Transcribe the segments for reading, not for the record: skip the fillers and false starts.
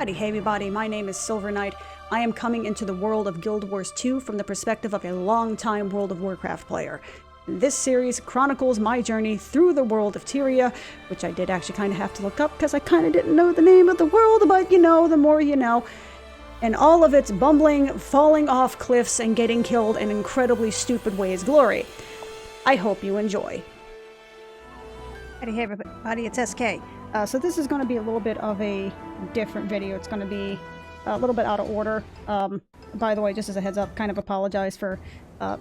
Hey everybody, my name is Silver Knight. I am coming into the world of Guild Wars 2 from the perspective of a long-time World of Warcraft player. This series chronicles my journey through the world of Tyria, which I did actually kind of have to look up because I kind of didn't know the name of the world, but you know, the more you know. And all of its bumbling, falling off cliffs, and getting killed in incredibly stupid ways glory. I hope you enjoy. Hey everybody, it's SK. So this is going to be a little bit of a different video. It's going to be a little bit out of order. By the way, just as a heads up, kind of apologize for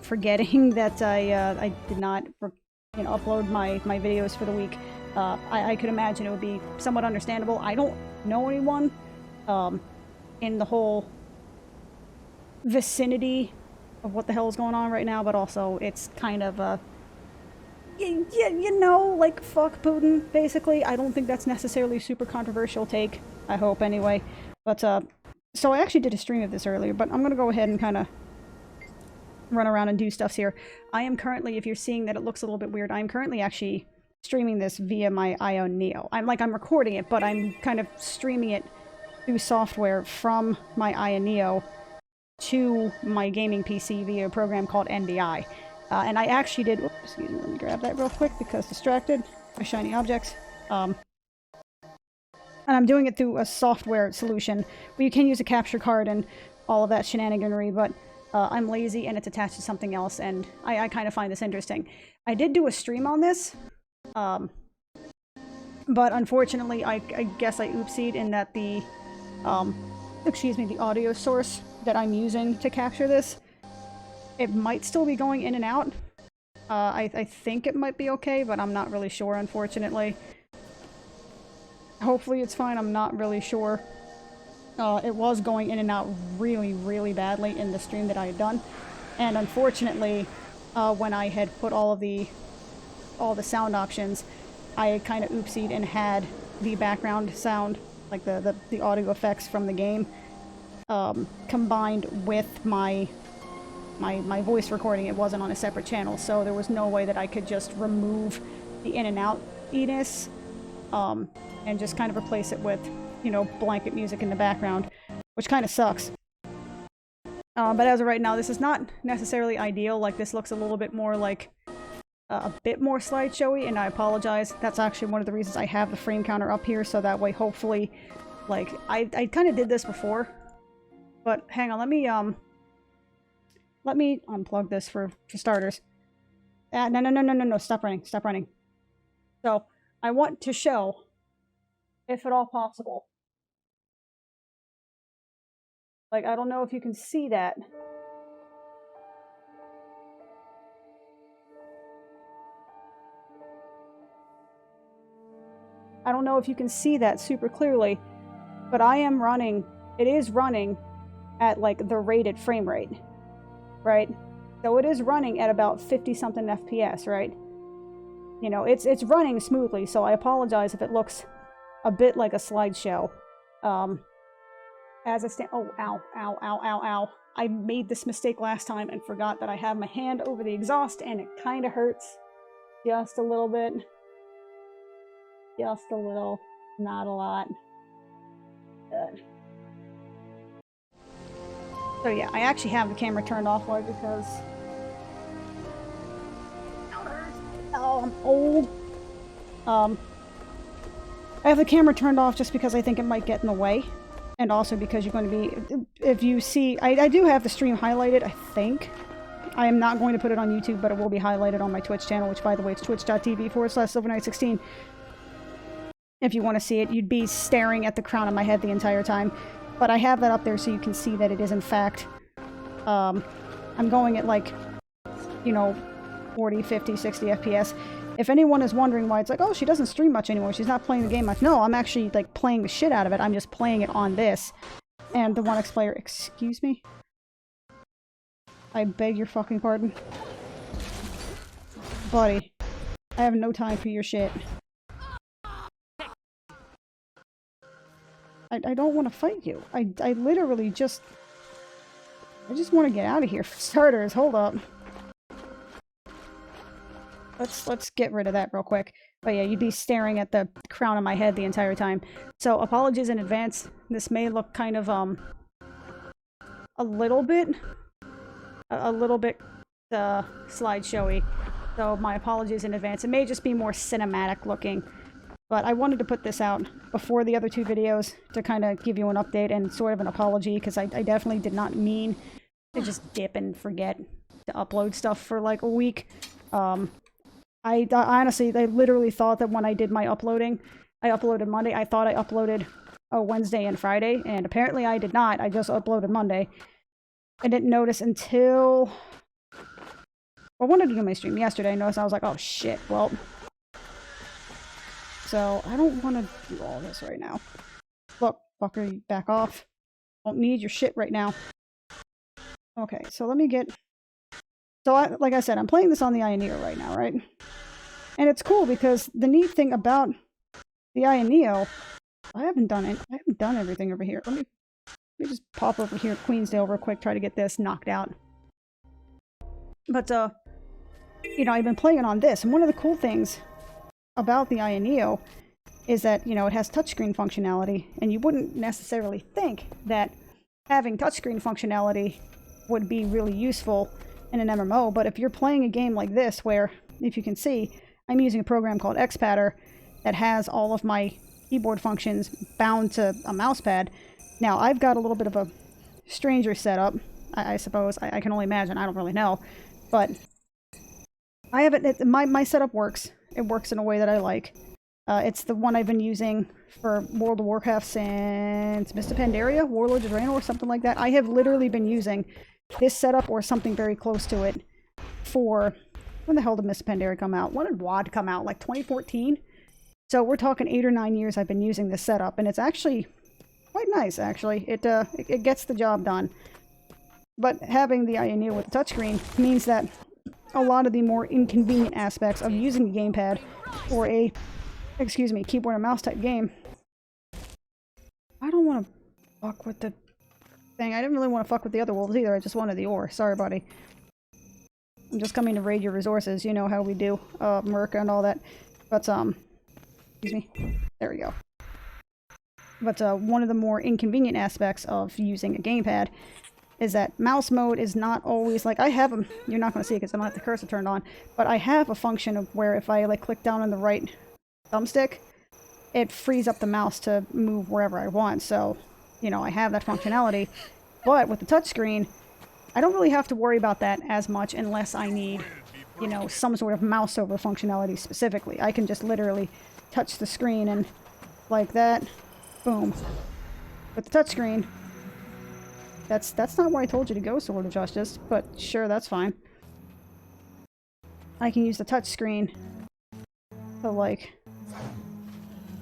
forgetting that I did not upload my videos for the week. I could imagine it would be somewhat understandable. I don't know anyone in the whole vicinity of what the hell is going on right now, but also it's kind of you know, like, fuck Putin, basically. I don't think that's necessarily a super controversial take. I hope, anyway. But, so I actually did a stream of this earlier, but I'm gonna go ahead and kind of run around and do stuff here. I am currently, if you're seeing that it looks a little bit weird, I'm currently actually streaming this via my Ion Neo. I'm recording it, but I'm kind of streaming it through software from my Ion Neo to my gaming PC via a program called NDI. And I actually did, oops, excuse me, let me grab that real quick because distracted by shiny objects. And I'm doing it through a software solution where you can use a capture card and all of that shenaniganery, but I'm lazy and it's attached to something else, and I kind of find this interesting. I did do a stream on this, but unfortunately I guess I oopsied in that the, the audio source that I'm using to capture this, it might still be going in and out. I think it might be okay, but I'm not really sure, unfortunately. Hopefully it's fine, I'm not really sure. It was going in and out really, really badly in the stream that I had done. And unfortunately, when I had put all the sound options, I had kind of oopsied and had the background sound, like the audio effects from the game, combined with my voice recording. It wasn't on a separate channel, so there was no way that I could just remove the in and out-iness and just kind of replace it with, you know, blanket music in the background, which kind of sucks. But as of right now, this is not necessarily ideal. Like, this looks a little bit more like a bit more slideshowy, and I apologize. That's actually one of the reasons I have the frame counter up here, so that way, hopefully, like, I kind of did this before, but hang on, let me unplug this for starters. No, stop running. So, I want to show, if at all possible. Like, I don't know if you can see that. I don't know if you can see that super clearly, but it is running at, like, the rated frame rate. Right? So it is running at about 50-something FPS, right? You know, it's running smoothly, so I apologize if it looks a bit like a slideshow. As it stands... Oh, ow. I made this mistake last time and forgot that I have my hand over the exhaust, and it kind of hurts. Just a little bit. Just a little. Not a lot. Good. So yeah, I actually have the camera turned off, why? Because... oh, I'm old. I have the camera turned off just because I think it might get in the way. And also because you're going to be... if you see... I do have the stream highlighted, I think. I am not going to put it on YouTube, but it will be highlighted on my Twitch channel, which, by the way, it's twitch.tv/SilverKnight16. If you want to see it, you'd be staring at the crown of my head the entire time. But I have that up there so you can see that it is, in fact, I'm going at, like, you know, 40, 50, 60 FPS. If anyone is wondering why it's like, oh, she doesn't stream much anymore, she's not playing the game much. No, I'm actually, like, playing the shit out of it. I'm just playing it on this. And the 1x player, excuse me? I beg your fucking pardon. Buddy, I have no time for your shit. I don't want to fight you. I literally just... I just want to get out of here for starters. Hold up. let's get rid of that real quick. But yeah, you'd be staring at the crown of my head the entire time. So apologies in advance. This may look kind of a little bit slideshowy. So my apologies in advance. It may just be more cinematic looking. But I wanted to put this out before the other two videos to kind of give you an update and sort of an apology, because I definitely did not mean to just dip and forget to upload stuff for like a week. I honestly, I literally thought that when I did my uploading, I uploaded Monday. I thought I uploaded Wednesday and Friday, and apparently I did not. I just uploaded Monday. I didn't notice until... I wanted to do my stream yesterday. I noticed, I was like, oh shit, well... So, I don't want to do all this right now. Look, fucker, you back off. Don't need your shit right now. Okay, so let me get... So, like I said, I'm playing this on the Ioneo right now, right? And it's cool because the neat thing about the Ioneo... I haven't done everything over here. Let me just pop over here at Queensdale real quick, try to get this knocked out. But, you know, I've been playing it on this, and one of the cool things about the Ioneo is that, you know, it has touchscreen functionality, and you wouldn't necessarily think that having touchscreen functionality would be really useful in an MMO, but if you're playing a game like this, where, if you can see, I'm using a program called Xpadder that has all of my keyboard functions bound to a mousepad. Now, I've got a little bit of a stranger setup, I suppose. I can only imagine, I don't really know, but I have it, my setup works. It works in a way that I like. It's the one I've been using for World of Warcraft since Mists of Pandaria, Warlords of Draenor, or something like that. I have literally been using this setup or something very close to it for... When the hell did Mists of Pandaria come out? When did WoD come out? Like 2014? So we're talking 8 or 9 years I've been using this setup, and it's actually quite nice, actually. It gets the job done. But having the Ioneo with the touchscreen means that a lot of the more inconvenient aspects of using a gamepad or a, excuse me, keyboard and mouse type game. I don't want to fuck with the thing. I didn't really want to fuck with the other wolves either. I just wanted the ore. Sorry, buddy. I'm just coming to raid your resources. You know how we do. Merc and all that. But, excuse me. There we go. But, one of the more inconvenient aspects of using a gamepad is that mouse mode is not always, like, I have them, you're not going to see it because I don't have the cursor turned on, but I have a function of where if I, like, click down on the right thumbstick, it frees up the mouse to move wherever I want, so, you know, I have that functionality. But with the touchscreen, I don't really have to worry about that as much unless I need, you know, some sort of mouse over functionality specifically. I can just literally touch the screen and, like that, boom. With the touchscreen, that's not where I told you to go, Sword of Justice, but sure, that's fine. I can use the touchscreen to, like...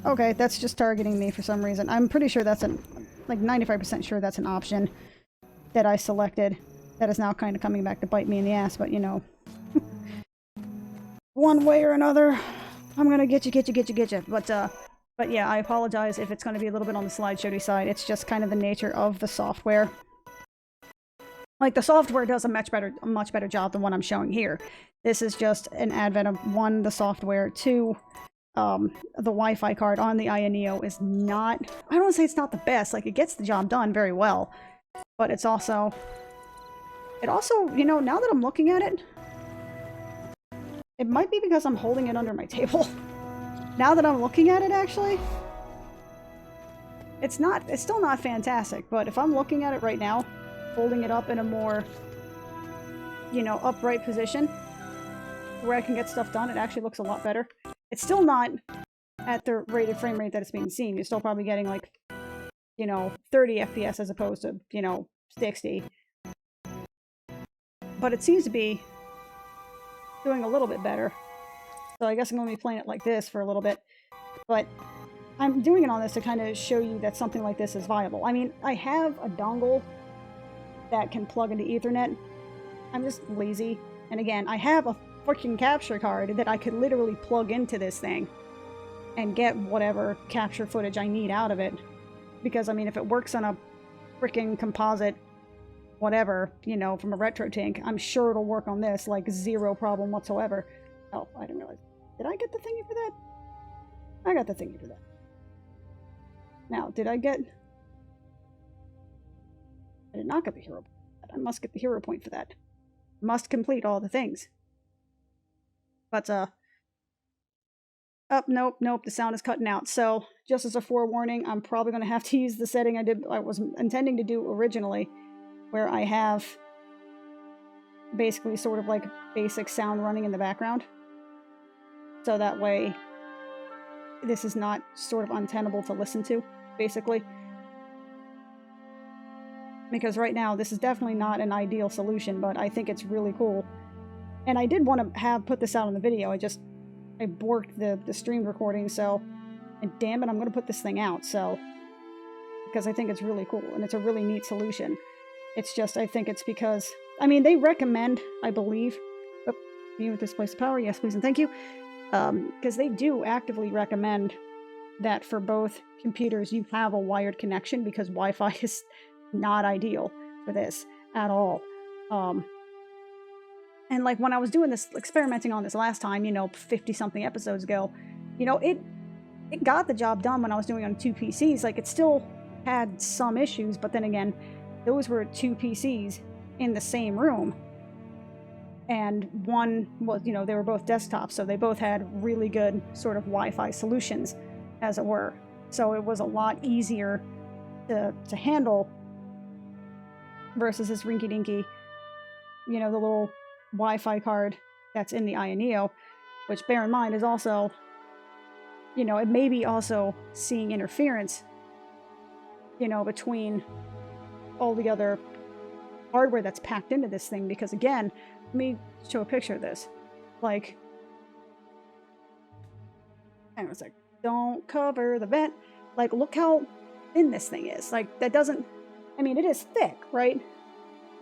Okay, that's just targeting me for some reason. I'm pretty sure that's like 95% sure that's an option that I selected that is now kind of coming back to bite me in the ass, but you know. One way or another, I'm gonna get you. But yeah, I apologize if it's gonna be a little bit on the slideshowy side. It's just kind of the nature of the software. Like, the software does a much better job than what I'm showing here. This is just an advent of, one, the software, two, the Wi-Fi card on the Ioneo is not... I don't want to say it's not the best, like, it gets the job done very well, but it's also... It also, you know, now that I'm looking at it, it might be because I'm holding it under my table. Now that I'm looking at it, actually, it's still not fantastic, but if I'm looking at it right now, holding it up in a more, you know, upright position where I can get stuff done, it actually looks a lot better. It's still not at the rated frame rate that it's being seen. You're still probably getting, like, you know, 30 FPS as opposed to, you know, 60. But it seems to be doing a little bit better. So I guess I'm going to be playing it like this for a little bit. But I'm doing it on this to kind of show you that something like this is viable. I mean, I have a dongle that can plug into Ethernet. I'm just lazy. And again, I have a freaking capture card that I could literally plug into this thing and get whatever capture footage I need out of it. Because, I mean, if it works on a freaking composite whatever, you know, from a retro tank, I'm sure it'll work on this, like, zero problem whatsoever. Oh, I didn't realize. Did I get the thingy for that? I got the thingy for that. Now, did I get... I did not get the hero point for that. I must get the hero point for that. Must complete all the things. But, oh, nope, the sound is cutting out. So, just as a forewarning, I'm probably going to have to use the setting I was intending to do originally, where I have basically sort of like basic sound running in the background. So that way, this is not sort of untenable to listen to, basically. Because right now, this is definitely not an ideal solution, but I think it's really cool. And I did want to put this out on the video, I borked the stream recording, so... And damn it, I'm going to put this thing out, so... Because I think it's really cool, and it's a really neat solution. It's just, I think it's because... I mean, they recommend, I believe... Oh, me with displace power, yes please and thank you. Because they do actively recommend that for both computers you have a wired connection, because Wi-Fi is not ideal for this at all. And like when I was doing this, experimenting on this last time, 50-something episodes ago, it got the job done when I was doing it on 2 PCs. Like, it still had some issues, but then again, those were 2 PCs in the same room. And one was, they were both desktops, so they both had really good sort of Wi-Fi solutions, as it were. So it was a lot easier to handle versus this rinky-dinky, the little Wi-Fi card that's in the Ioneo, which, bear in mind, is also, it may be also seeing interference, between all the other hardware that's packed into this thing, because again, let me show a picture of this. Like, hang on a sec. Don't cover the vent. Like, look how thin this thing is. Like, that doesn't... I mean, it is thick, right?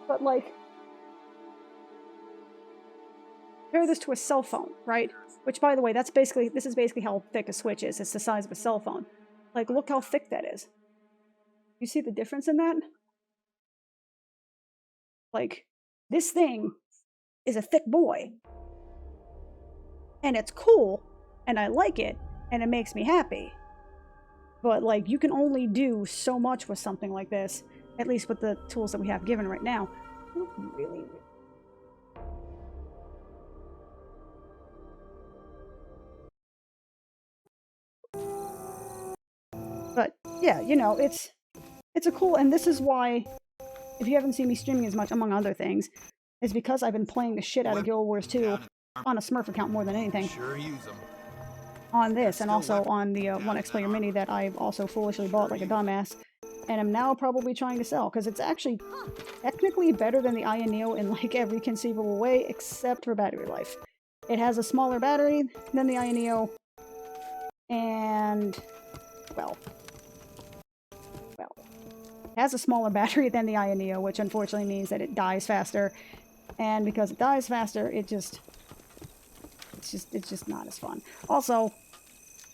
But, like... Compare this to a cell phone, right? Which, by the way, this is basically how thick a Switch is. It's the size of a cell phone. Like, look how thick that is. You see the difference in that? Like, this thing is a thick boy. And it's cool, and I like it, and it makes me happy. But, like, you can only do so much with something like this, at least with the tools that we have given right now. Really. But, yeah, it's a cool, and this is why, if you haven't seen me streaming as much, among other things, is because I've been playing the shit out of Guild Wars 2 on a Smurf account more than anything. Sure use them. On this, and also on the 1X Player Mini that I've also foolishly bought like a dumbass, and am now probably trying to sell, because it's actually technically better than the Ioneo in like every conceivable way, except for battery life. It has a smaller battery than the Ioneo, and, well, it has a smaller battery than the Ioneo, which unfortunately means that it dies faster, and because it dies faster, it's just not as fun. Also,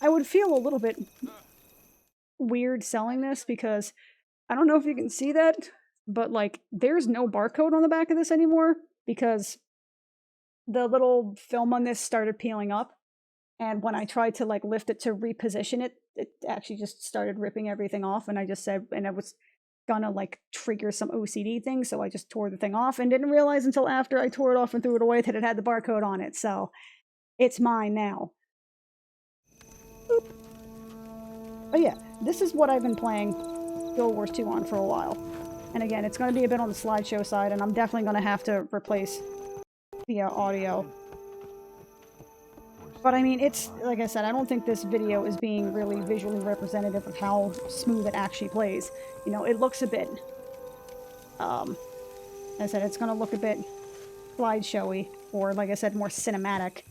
I would feel a little bit weird selling this because I don't know if you can see that, but like there's no barcode on the back of this anymore because the little film on this started peeling up, and when I tried to like lift it to reposition it, it actually just started ripping everything off, and I just said, and it was gonna like trigger some OCD thing, so I just tore the thing off and didn't realize until after I tore it off and threw it away that it had the barcode on it, so it's mine now. Boop. But yeah, this is what I've been playing Guild Wars 2 on for a while. And again, it's going to be a bit on the slideshow side, and I'm definitely going to have to replace the audio. But I mean, it's, like I said, I don't think this video is being really visually representative of how smooth it actually plays. It looks a bit, as I said, it's going to look a bit slideshowy, or like I said, more cinematic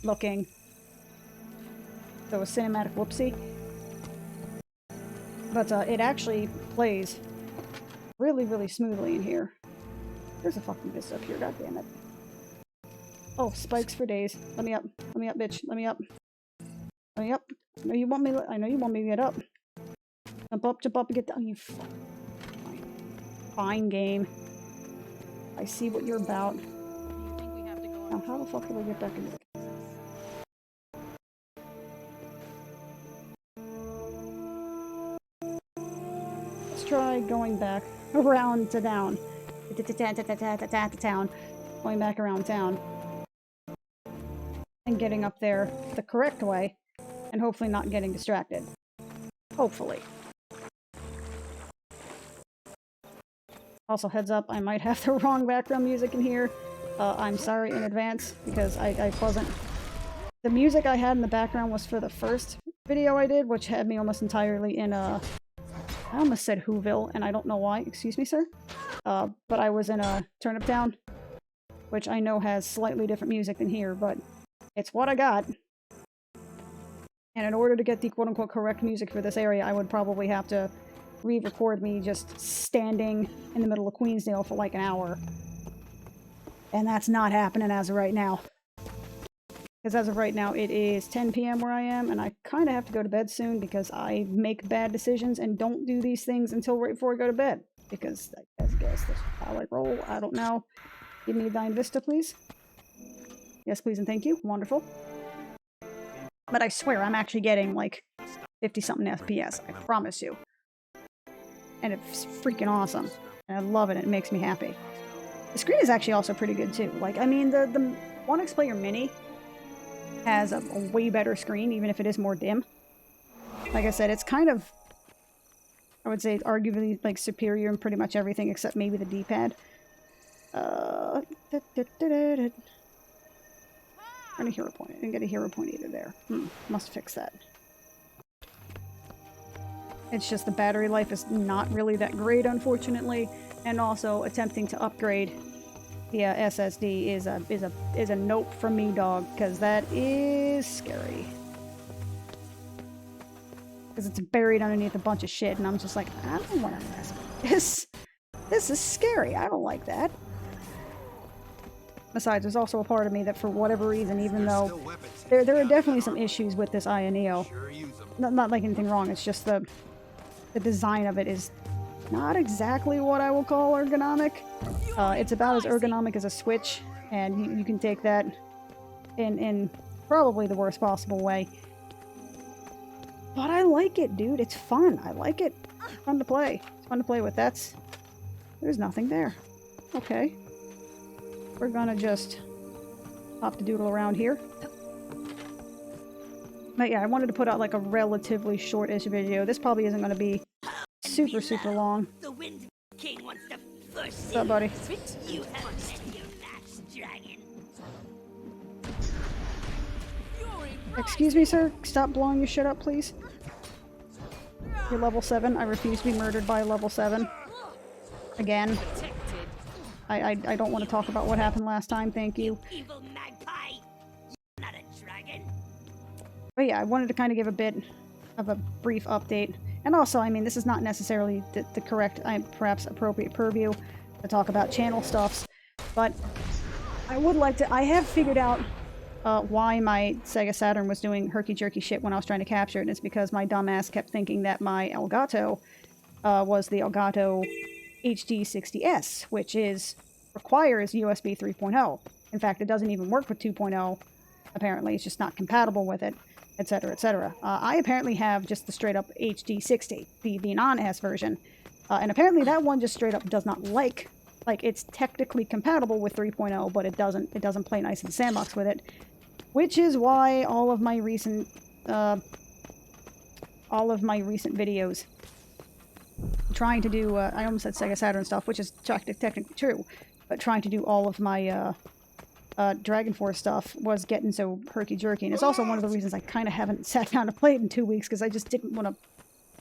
looking. So a cinematic whoopsie. But it actually plays really, really smoothly in here. There's a fucking bitch up here, goddammit. Oh, spikes for days. Let me up. Let me up, bitch. Let me up. Let me up. I know you want me to get up. Jump up, and get down. You fucking fine game. I see what you're about. Now, how the fuck do I get back into it? try going back around to town. Going back around town. And getting up there the correct way. And hopefully not getting distracted. Hopefully. Also, heads up, I might have the wrong background music in here. I'm sorry in advance, because I wasn't... The music I had in the background was for the first video I did, which had me almost entirely in, I almost said Whoville, and I don't know why. Excuse me, sir? But I was in Turnip Town, which I know has slightly different music than here, but it's what I got. And in order to get the quote-unquote correct music for this area, I would probably have to re-record me just standing in the middle of Queensdale for like an hour. And that's not happening as of right now. Because as of right now, it is 10 p.m. where I am, and I kind of have to go to bed soon because I make bad decisions and don't do these things until right before I go to bed. Because I guess that's how I roll. I don't know. Give me Thine Vista, please. Yes, please and thank you. Wonderful. But I swear, I'm actually getting like 50-something FPS. I promise you. And it's freaking awesome. And I love it, and it makes me happy. The screen is actually also pretty good, too. Like, I mean, the 1X Player Mini has a way better screen, even if it is more dim. Like I said, it's kind of, I would say, arguably, like, superior in pretty much everything except maybe the D-pad. And a hero point. I didn't get a hero point either there. Must fix that. It's just the battery life is not really that great, unfortunately, and also attempting to upgrade the SSD is a nope from me, dog, because that is scary. Because it's buried underneath a bunch of shit, and I'm just like, I don't want to mess with this. This is scary. I don't like that. Besides, there's also a part of me that, for whatever reason, even though there are definitely some issues with this Aya Neo, not like anything wrong, it's just the design of it is not exactly what I will call ergonomic. It's about as ergonomic as a Switch, and you can take that in probably the worst possible way. But I like it, dude. It's fun. I like it. It's fun to play. It's fun to play with. There's nothing there. Okay. We're gonna just hop the doodle around here. But yeah, I wanted to put out like a relatively short-ish video. This probably isn't gonna be super, super long. The Wind King wants to first. What's up, buddy? You have met your match, dragon. Excuse me, sir? Stop blowing your shit up, please. You're level 7. I refuse to be murdered by level 7. Again. I don't want to talk about what happened last time, thank you. Evil magpie. You're not a dragon. But yeah, I wanted to kind of give a bit of a brief update. And also, I mean, this is not necessarily the correct, perhaps appropriate purview to talk about channel stuffs, but I would like to... I have figured out why my Sega Saturn was doing herky-jerky shit when I was trying to capture it, and it's because my dumbass kept thinking that my Elgato was the Elgato HD60S, which requires USB 3.0. In fact, it doesn't even work with 2.0, apparently. It's just not compatible with it, etc., etc. I apparently have just the straight-up HD60, the non-S version, and apparently that one just straight-up does not like, it's technically compatible with 3.0, but it doesn't play nice in the sandbox with it, which is why all of my recent videos trying to do, I almost said Sega Saturn stuff, which is technically true, but trying to do all of my Dragon Force stuff was getting so herky-jerky, and it's also one of the reasons I kind of haven't sat down to play it in 2 weeks, because I just didn't want to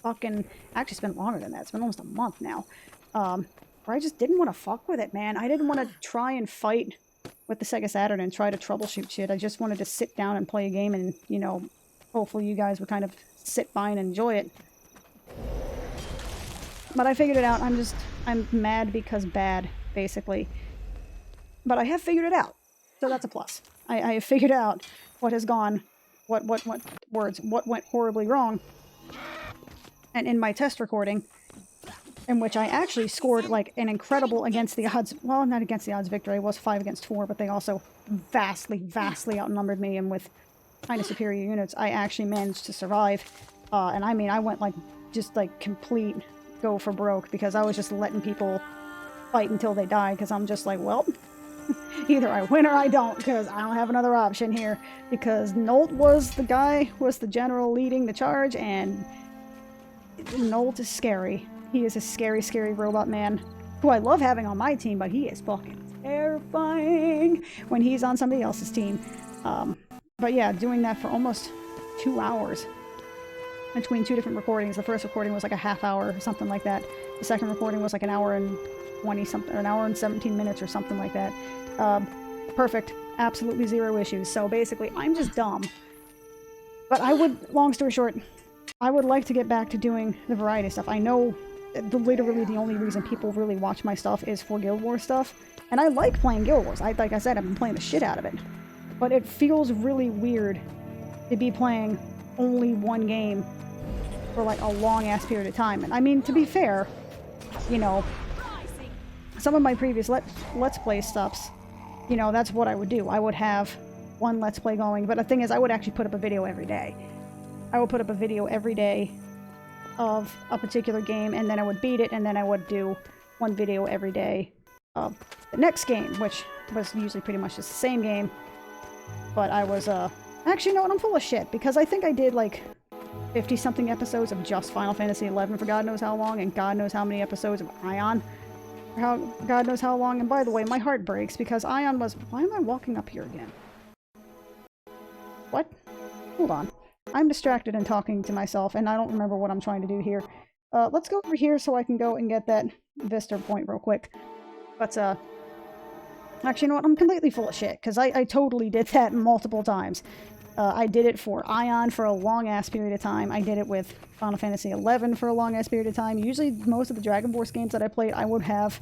fucking... Actually, it's been longer than that. It's been almost a month now. Where I just didn't want to fuck with it, man. I didn't want to try and fight with the Sega Saturn and try to troubleshoot shit. I just wanted to sit down and play a game and, you know, hopefully you guys would kind of sit by and enjoy it. But I figured it out. I'm mad because bad, basically. But I have figured it out. So that's a plus. I have figured out what has gone, what went horribly wrong. And in my test recording, in which I actually scored like an incredible against the odds, well, not against the odds victory, it was 5 against 4, but they also vastly outnumbered me, and with kind of superior units, I actually managed to survive. And I mean, I went like, just like complete go for broke because I was just letting people fight until they died because I'm just like, well, either I win or I don't because I don't have another option here. Because Nolt was the general leading the charge, and Nolt is scary. He is a scary, scary robot man who I love having on my team, but he is fucking terrifying when he's on somebody else's team. But yeah, doing that for almost 2 hours between 2 different recordings. The first recording was like a half hour or something like that. The second recording was like an hour and 20 something, or an hour and 17 minutes or something like that. Perfect. Absolutely zero issues. So basically, I'm just dumb. But I would, long story short, I would like to get back to doing the variety stuff. I know literally the only reason people really watch my stuff is for Guild Wars stuff. And I like playing Guild Wars. Like I said, I've been playing the shit out of it. But it feels really weird to be playing only one game for like a long-ass period of time. And I mean, to be fair, you know, some of my previous Let's Play stuffs, you know, that's what I would do. I would have one Let's Play going, but the thing is, I would actually put up a video every day. I would put up a video every day of a particular game, and then I would beat it, and then I would do one video every day of the next game, which was usually pretty much just the same game. But I was, actually, no, I'm full of shit, because I think I did, like, 50-something episodes of just Final Fantasy XI for God knows how long, and God knows how many episodes of Ion. God knows how long. And by the way, my heart breaks because Ion was... Why am I walking up here again? What? Hold on. I'm distracted and talking to myself, and I don't remember what I'm trying to do here. Let's go over here so I can go and get that Vista point real quick. But, actually, you know what? I'm completely full of shit, because I totally did that multiple times. I did it for Ion for a long-ass period of time. I did it with Final Fantasy XI for a long-ass period of time. Usually, most of the Dragon Force games that I played, I would have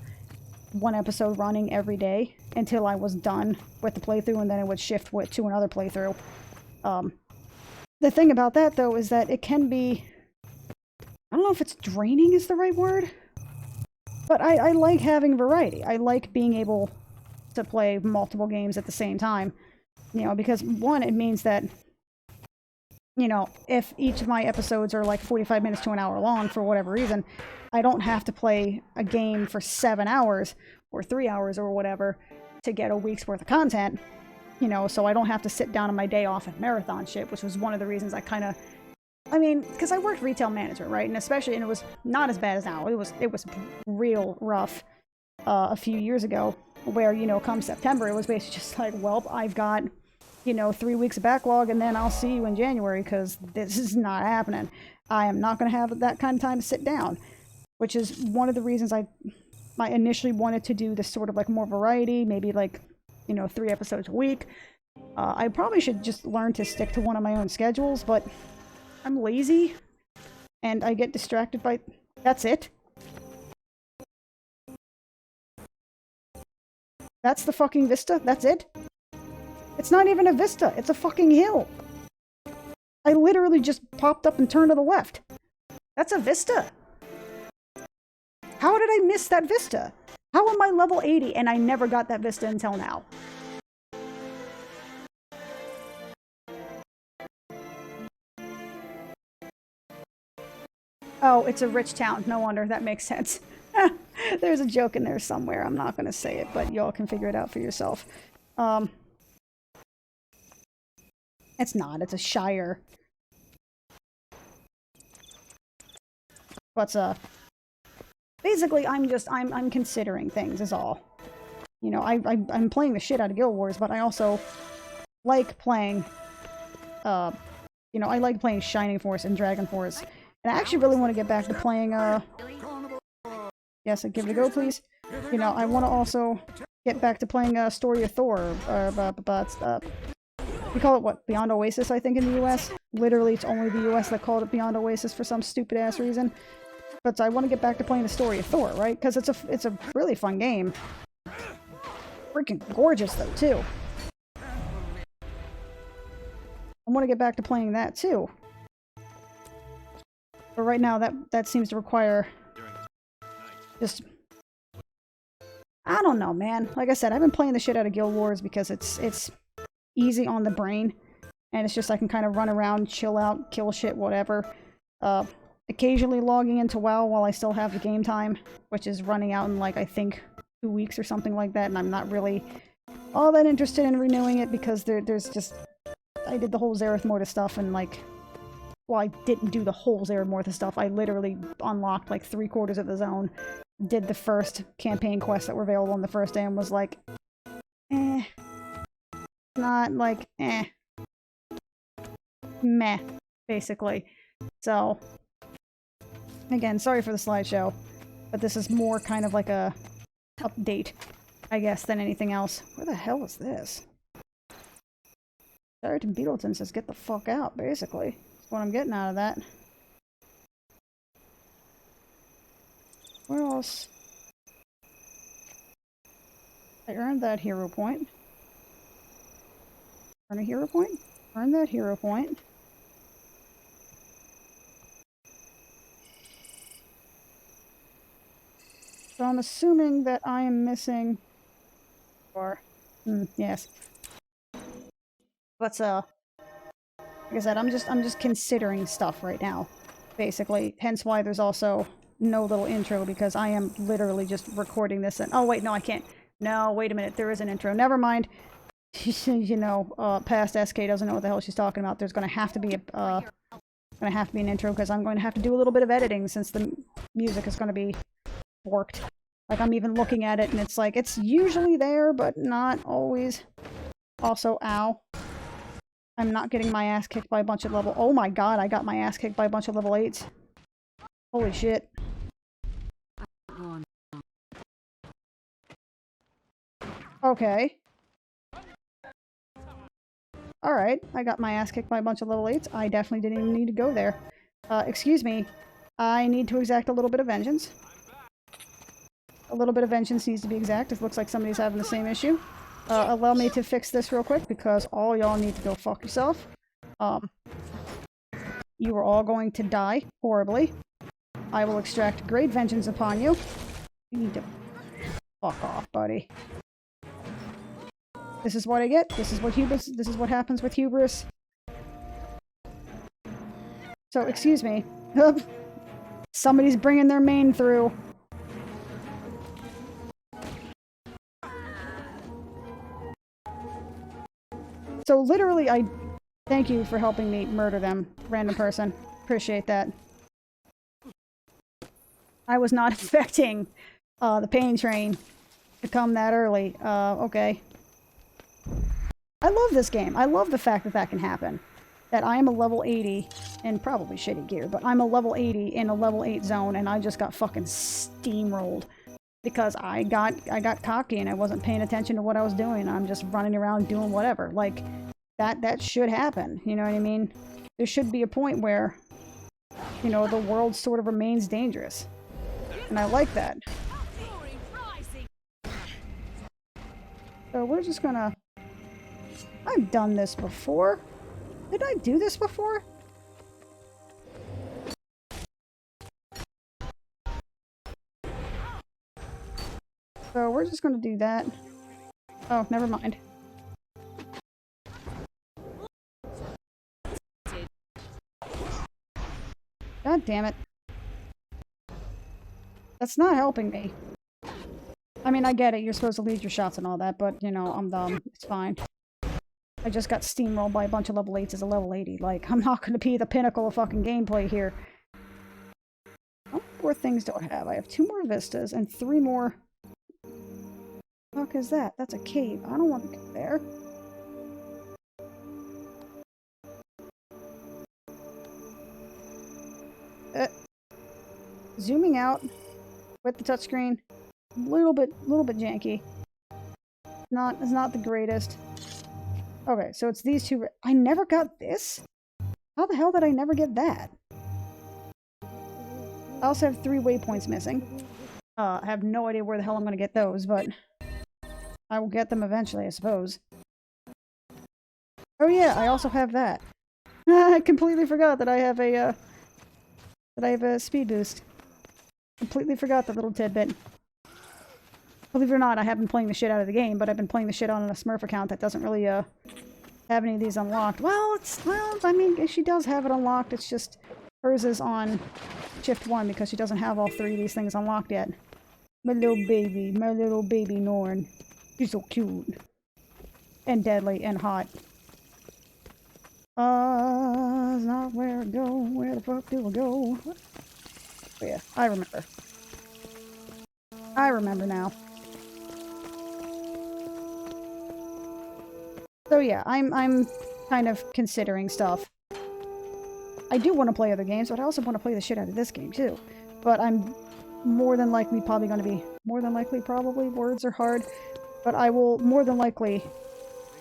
one episode running every day until I was done with the playthrough, and then it would shift to another playthrough. The thing about that, though, is that it can be... I don't know if it's draining is the right word, but I like having variety. I like being able to play multiple games at the same time. You know, because, one, it means that, you know, if each of my episodes are like 45 minutes to an hour long for whatever reason, I don't have to play a game for 7 hours or 3 hours or whatever to get a week's worth of content. You know, so I don't have to sit down on my day off and marathon shit, which was one of the reasons I kind of... I mean, because I worked retail manager, right? And especially, and it was not as bad as now. It was real rough a few years ago, where, you know, come September, it was basically just like, well, I've got, you know, 3 weeks of backlog, and then I'll see you in January, because this is not happening. I am not going to have that kind of time to sit down, which is one of the reasons I initially wanted to do this sort of like more variety, maybe like, you know, 3 episodes a week. I probably should just learn to stick to one of my own schedules, but I'm lazy, and I get distracted by... That's it. That's the fucking vista? That's it? It's not even a vista. It's a fucking hill. I literally just popped up and turned to the left. That's a vista. How did I miss that vista? How am I level 80 and I never got that vista until now? Oh, it's a rich town. No wonder. That makes sense. There's a joke in there somewhere. I'm not going to say it, but y'all can figure it out for yourself. It's not. It's a shire. But, basically, I'm considering things, is all. You know, I'm playing the shit out of Guild Wars, but I also like playing, you know, I like playing Shining Force and Dragon Force. And I actually really want to get back to playing, yes, give it a go, please. You know, I want to also get back to playing, Story of Thor, we call it, what, Beyond Oasis, I think, in the US? Literally, it's only the US that called it Beyond Oasis for some stupid-ass reason. But I want to get back to playing the Story of Thor, right? Because it's a really fun game. Freaking gorgeous, though, too. I want to get back to playing that, too. But right now, that seems to require just... I don't know, man. Like I said, I've been playing the shit out of Guild Wars because it's easy on the brain. And it's just I can kind of run around, chill out, kill shit, whatever. occasionally logging into WoW while I still have the game time, which is running out in, like, I think 2 weeks or something like that, and I'm not really all that interested in renewing it because there's just... I did the whole Zareth Mortis stuff and, like... Well, I didn't do the whole Zareth Mortis stuff. I literally unlocked, like, 3/4 of the zone, did the first campaign quests that were available on the first day, and was like... Not, like, meh, basically. So... Again, sorry for the slideshow, but this is more kind of like a update, I guess, than anything else. Where the hell is this? Sheraton Beetleton says get the fuck out, basically. That's what I'm getting out of that. Where else? I earned that hero point. Earn a hero point? Earn that hero point. So I'm assuming that I am missing... Or... yes. But, like I said, I'm just considering stuff right now, basically. Hence why there's also no little intro, because I am literally just recording this and... Oh, wait, no, I can't. No, wait a minute, there is an intro. Never mind. You know, past SK doesn't know what the hell she's talking about. There's gonna have to be an intro, because I'm going to have to do a little bit of editing, since the music is gonna be worked. Like, I'm even looking at it, and it's like, it's usually there, but not always. Also, ow. I'm not getting my ass kicked by a bunch of level... Oh my god, I got my ass kicked by a bunch of level 8s. Holy shit. Okay. Alright, I got my ass kicked by a bunch of level 8s. I definitely didn't even need to go there. Excuse me. I need to exact a little bit of vengeance. A little bit of vengeance needs to be exact. It looks like somebody's having the same issue. Allow me to fix this real quick, because all y'all need to go fuck yourself. You are all going to die horribly. I will extract great vengeance upon you. You need to fuck off, buddy. This is what I get. This is what hubris. This is what happens with hubris. So, excuse me. Somebody's bringing their main through. So literally, I thank you for helping me murder them, random person. Appreciate that. I was not expecting the pain train to come that early. Okay. I love this game. I love the fact that that can happen. That I am a level 80, and probably shitty gear, but I'm a level 80 in a level 8 zone, and I just got fucking steamrolled. Because I got cocky and I wasn't paying attention to what I was doing. I'm just running around doing whatever. Like, that should happen. You know what I mean? There should be a point where, you know, the world sort of remains dangerous. And I like that. So we're just gonna... I've done this before. Did I do this before? So we're just gonna do that. Oh, never mind. God damn it. That's not helping me. I mean, I get it, you're supposed to lead your shots and all that, but, you know, I'm dumb. It's fine. I just got steamrolled by a bunch of level 8s as a level 80. Like, I'm not gonna be the pinnacle of fucking gameplay here. How many more things do I have? I have 2 more vistas and 3 more... What the fuck is that? That's a cave. I don't want to go there. Zooming out with the touchscreen, little bit janky. It's not the greatest. Okay, so it's these 2. I never got this? How the hell did I never get that? I also have 3 waypoints missing. I have no idea where the hell I'm gonna get those, but I will get them eventually, I suppose. Oh yeah, I also have that. I completely forgot that I have a speed boost. Completely forgot that little tidbit. Believe it or not, I have been playing the shit out of the game, but I've been playing the shit on a Smurf account that doesn't really have any of these unlocked. Well, I mean, she does have it unlocked. It's just hers is on Shift 1 because she doesn't have all 3 of these things unlocked yet. My little baby Norn. She's so cute. And deadly and hot. It's not where I go. Where the fuck do I go? Oh yeah, I remember. I remember now. So yeah, I'm kind of considering stuff. I do want to play other games, but I also want to play the shit out of this game too. But I'm more than likely probably going to be... More than likely, probably. Words are hard. But I will more than likely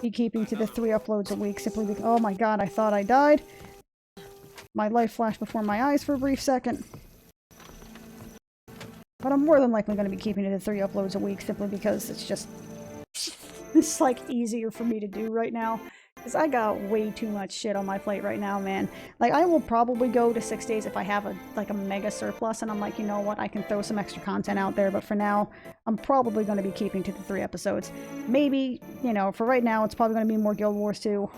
be keeping to the 3 uploads a week simply because... Oh my god, I thought I died. My life flashed before my eyes for a brief second. But I'm more than likely going to be keeping to the 3 uploads a week simply because it's just... It's like easier for me to do right now. Because I got way too much shit on my plate right now, man. Like, I will probably go to 6 days if I have a mega surplus and I'm like, you know what, I can throw some extra content out there. But for now, I'm probably going to be keeping to the 3 episodes. Maybe, you know, for right now, it's probably going to be more Guild Wars 2.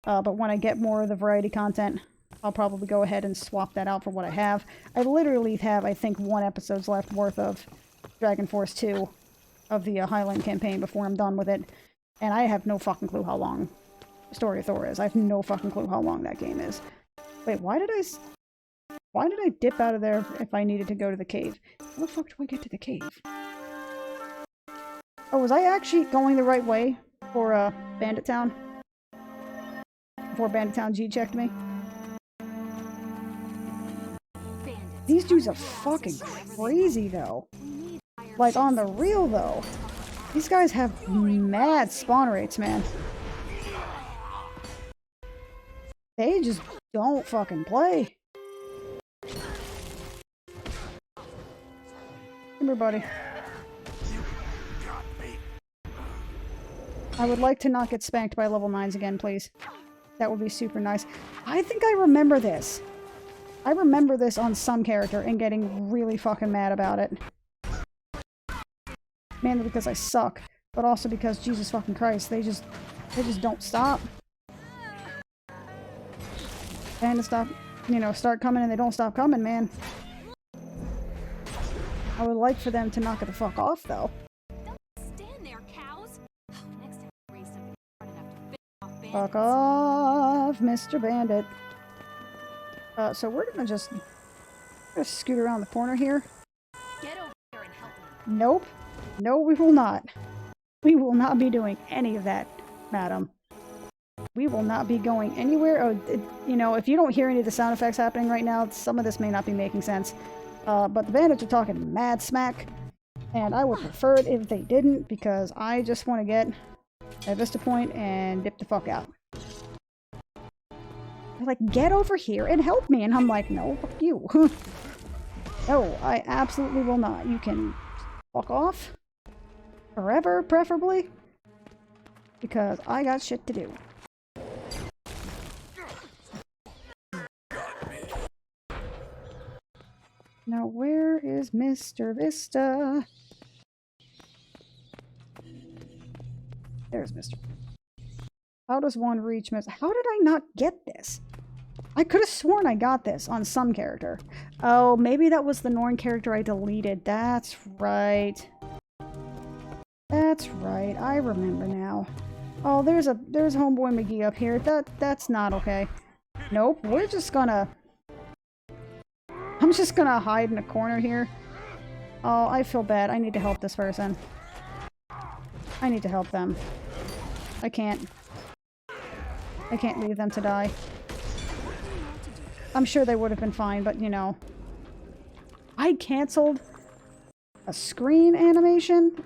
But when I get more of the variety content, I'll probably go ahead and swap that out for what I have. I literally have, I think, 1 episode's left worth of Dragon Force 2 of the Highland campaign before I'm done with it. And I have no fucking clue how long Story of Thor is. I have no fucking clue how long that game is. Wait, why did I dip out of there if I needed to go to the cave? How the fuck do I get to the cave? Oh, was I actually going the right way for Bandit Town? Before Bandit Town G-checked me? These dudes are fucking crazy, though. Like, on the real, though. These guys have mad spawn rates, man. They just don't fucking play. Come here, buddy. I would like to not get spanked by level 9s again, please. That would be super nice. I think I remember this. I remember this on some character and getting really fucking mad about it. Mainly because I suck, but also because, Jesus fucking Christ, they just don't stop. And to stop, you know, start coming and they don't stop coming, man. I would like for them to knock it the fuck off, though. Don't stand there, cows. Next time I raise something hard enough to fit off bandits. Fuck off, Mr. Bandit. So we're gonna just scoot around the corner here. Get over here and help me. Nope. No, we will not. We will not be doing any of that, madam. We will not be going anywhere. Oh, you know, if you don't hear any of the sound effects happening right now, some of this may not be making sense. But the bandits are talking mad smack, and I would prefer it if they didn't, because I just want to get at Vista Point and dip the fuck out. They're like, get over here and help me, and I'm like, no, fuck you. No, I absolutely will not. You can fuck off. Forever, preferably. Because I got shit to do. Now, where is Mr. Vista? There's Mr. How does one reach Mr. How did I not get this? I could have sworn I got this on some character. Oh, maybe that was the Norn character I deleted. That's right. That's right. I remember now. Oh, there's homeboy McGee up here. That's not okay. Nope. We're just gonna... I'm just gonna hide in a corner here. Oh, I feel bad. I need to help this person. I need to help them. I can't leave them to die. I'm sure they would have been fine, but you know. I canceled a screen animation.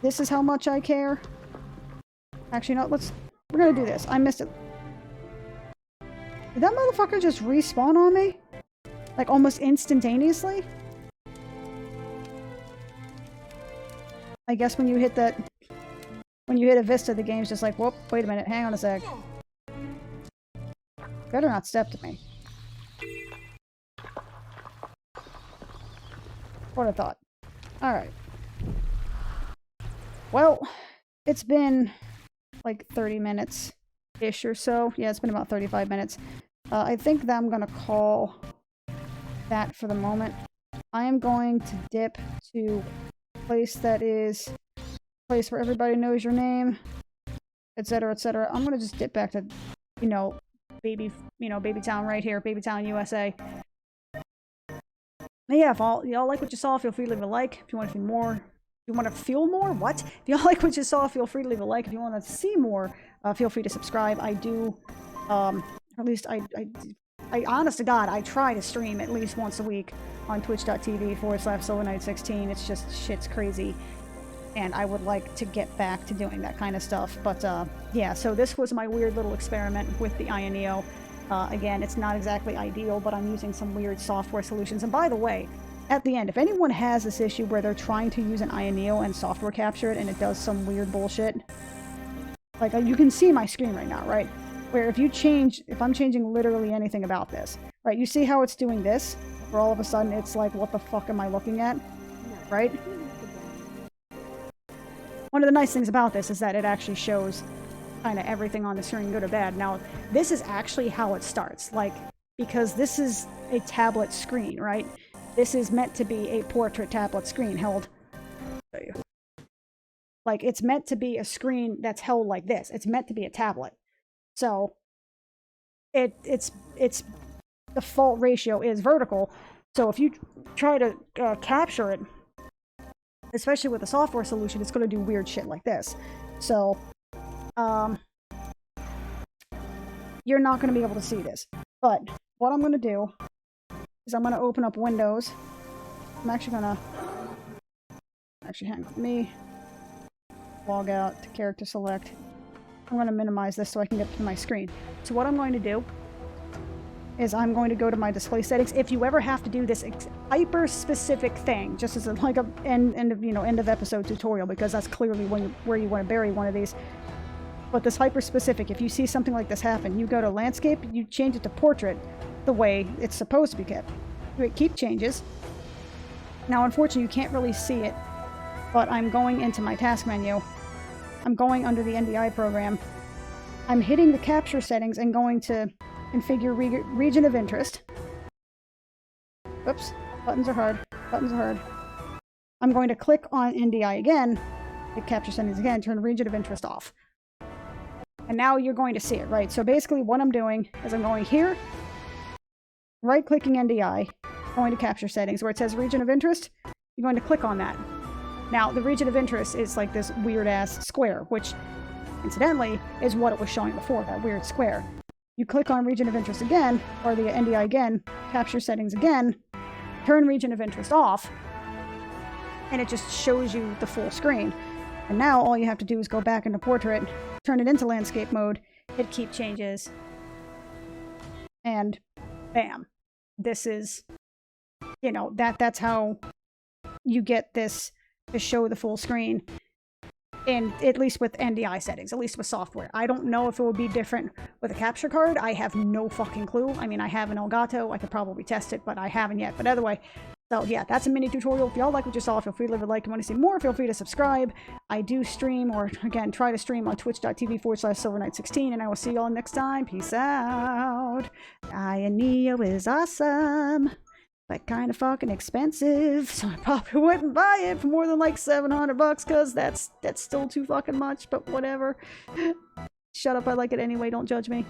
This is how much I care. Actually, no, we're gonna do this. I missed it. Did that motherfucker just respawn on me? Like, almost instantaneously? I guess when you hit that... When you hit a Vista, the game's just like, whoop, wait a minute, hang on a sec. Better not step to me. What a thought. Alright. Well, it's been like 30 minutes-ish or so. Yeah, it's been about 35 minutes. I think that I'm gonna call that for the moment. I am going to dip to a place that is a place where everybody knows your name, etc., etc. I'm gonna just dip back to, baby town right here, baby town, USA. But yeah, if y'all like what you saw, feel free to leave a like. If you want to see more, if you want to feel more, what? If y'all like what you saw, feel free to leave a like. If you want to see more, feel free to subscribe. I do, at least I honest to God, I try to stream at least once a week on twitch.tv/silverknight16. It's just, shit's crazy. And I would like to get back to doing that kind of stuff. But, yeah, so this was my weird little experiment with the INEO. Again, it's not exactly ideal, but I'm using some weird software solutions. And by the way, at the end, if anyone has this issue where they're trying to use an INEO and software capture it and it does some weird bullshit, like, you can see my screen right now, right? Where if I'm changing literally anything about this, right? You see how it's doing this? Where all of a sudden it's like, what the fuck am I looking at? Right? One of the nice things about this is that it actually shows kind of everything on the screen, good or bad. Now, this is actually how it starts, like, because this is a tablet screen, right? This is meant to be a portrait tablet screen held. Show you. Like, it's meant to be a screen that's held like this. It's meant to be a tablet. So, its default ratio is vertical. So if you try to capture it, especially with a software solution, it's going to do weird shit like this. So, you're not going to be able to see this. But what I'm going to do is I'm going to open up Windows. I'm actually going to hang with me. Log out to character select. I'm going to minimize this so I can get to my screen. So what I'm going to do is I'm going to go to my display settings. If you ever have to do this hyper specific thing, just as like a end of episode tutorial, because that's clearly where you want to bury one of these. But this hyper specific, if you see something like this happen, you go to landscape, you change it to portrait the way it's supposed to be kept. You keep changes. Now, unfortunately, you can't really see it, but I'm going into my task menu. I'm going under the NDI program. I'm hitting the capture settings and going to configure region of interest. Oops, buttons are hard. Buttons are hard. I'm going to click on NDI again, hit capture settings again, turn region of interest off. And now you're going to see it, right? So basically what I'm doing is I'm going here, right-clicking NDI, going to capture settings where it says region of interest. You're going to click on that. Now, the region of interest is like this weird-ass square, which, incidentally, is what it was showing before, that weird square. You click on region of interest again, or the NDI again, capture settings again, turn region of interest off, and it just shows you the full screen. And now all you have to do is go back into portrait, turn it into landscape mode, hit keep changes, and bam. This is, that's how you get this to show the full screen, and at least with NDI settings, at least with software. I don't know if it would be different with a capture card. I have no fucking clue. I mean, I have an Elgato. I could probably test it, but I haven't yet. But otherwise, so yeah, that's a mini tutorial. If y'all like what you saw, feel free to leave a like. If you want to see more, feel free to subscribe. I do stream, or again, try to stream on twitch.tv/silverknight16, and I will see y'all next time. Peace out. INEO is awesome, but kind of fucking expensive, so I probably wouldn't buy it for more than like $700, because that's still too fucking much, but whatever. Shut up, I like it anyway, don't judge me.